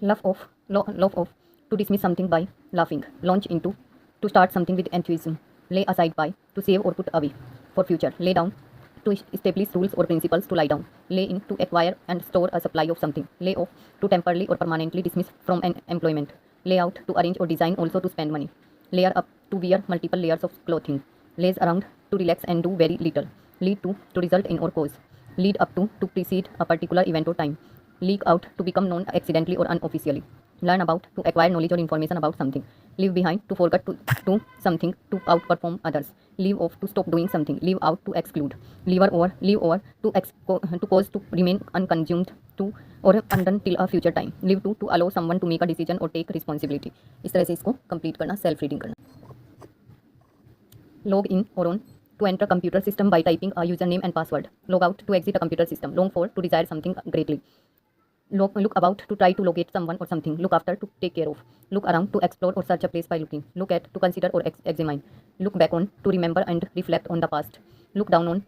Laugh off, to dismiss something by laughing. Launch into, to start something with enthusiasm. Lay aside by, to save or put away for future. Lay down, to establish rules or principles. To lie down. Lay in, to acquire and store a supply of something. Lay off, to temporarily or permanently dismiss from an employment. Lay out, to arrange or design, also to spend money. Layer up, to wear multiple layers of clothing. Lays around, to relax and do very little. Lead to result in or cause. Lead up to precede a particular event or time. Leak out, to become known accidentally or unofficially. Learn about, to acquire knowledge or information about something. Leave behind, to forget to do something, to outperform others. Leave off, to stop doing something. Leave out, to exclude. Leave over, to cause to remain unconsumed, to और undone till a future time. Leave to allow someone to make a decision or take responsibility. इस तरह से इसको complete करना, self reading करना. Log in or on, to enter computer system by typing a username and password. Log out, to exit a computer system. Long for, to desire something greatly. Look about, to try to locate someone or something. Look after, to take care of. Look around, to explore or search a place by looking. Look at, to consider or examine. Look back on, to remember and reflect on the past. Look down on,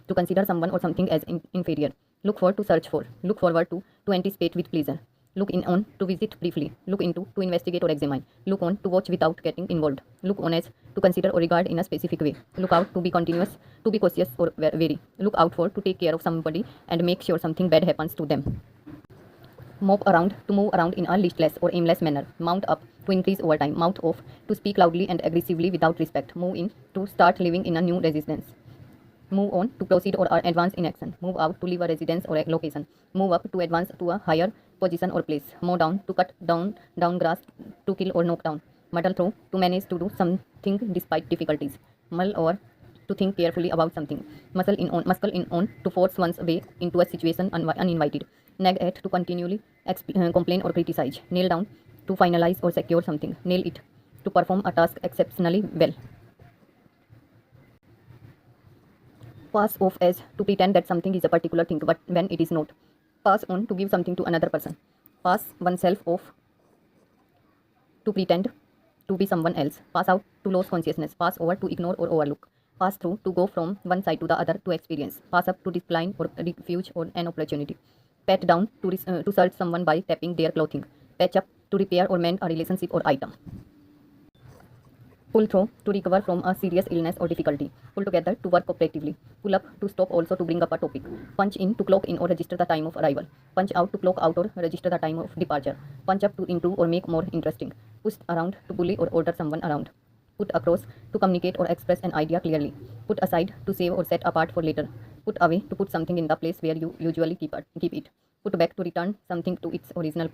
to consider someone or something as inferior. Look for, to search for. Look forward to anticipate with pleasure. Look in on, to visit briefly. Look into, to investigate or examine. Look on, to watch without getting involved. Look on as, to consider or regard in a specific way. Look out, to be continuous, to be cautious or wary. Look out for, to take care of somebody and make sure something bad happens to them. Mop around, to move around in a listless or aimless manner. Mount up, to increase over time. Mouth off, to speak loudly and aggressively without respect. Move in, to start living in a new residence. Move on, to proceed or advance in action. Move out, to leave a residence or a location. Move up, to advance to a higher position or place. Mow down, to cut down grass, to kill or knock down. Muddle through, to manage to do something despite difficulties. Mull over, to think carefully about something. Muscle in on, to force one's way into a situation uninvited. Nag at, to continually complain or criticize. Nail down, to finalize or secure something. Nail it, to perform a task exceptionally well. Pass off as, to pretend that something is a particular thing but when it is not. Pass on, to give something to another person. Pass oneself off, to pretend to be someone else. Pass out, to lose consciousness. Pass over, to ignore or overlook. Pass through, to go from one side to the other, to experience. Pass up, to decline or refuse or an opportunity. Pat down, to search someone by tapping their clothing. Patch up, to repair or mend a relationship or item. Pull through, to recover from a serious illness or difficulty. Pull together, to work cooperatively. Pull up, to stop, also to bring up a topic. Punch in, to clock in or register the time of arrival. Punch out, to clock out or register the time of departure. Punch up, to improve or make more interesting. Push around, to bully or order someone around. Put across, to communicate or express an idea clearly. Put aside, to save or set apart for later. Put away, to put something in the place where you usually keep it. Put back, to return something to its original place.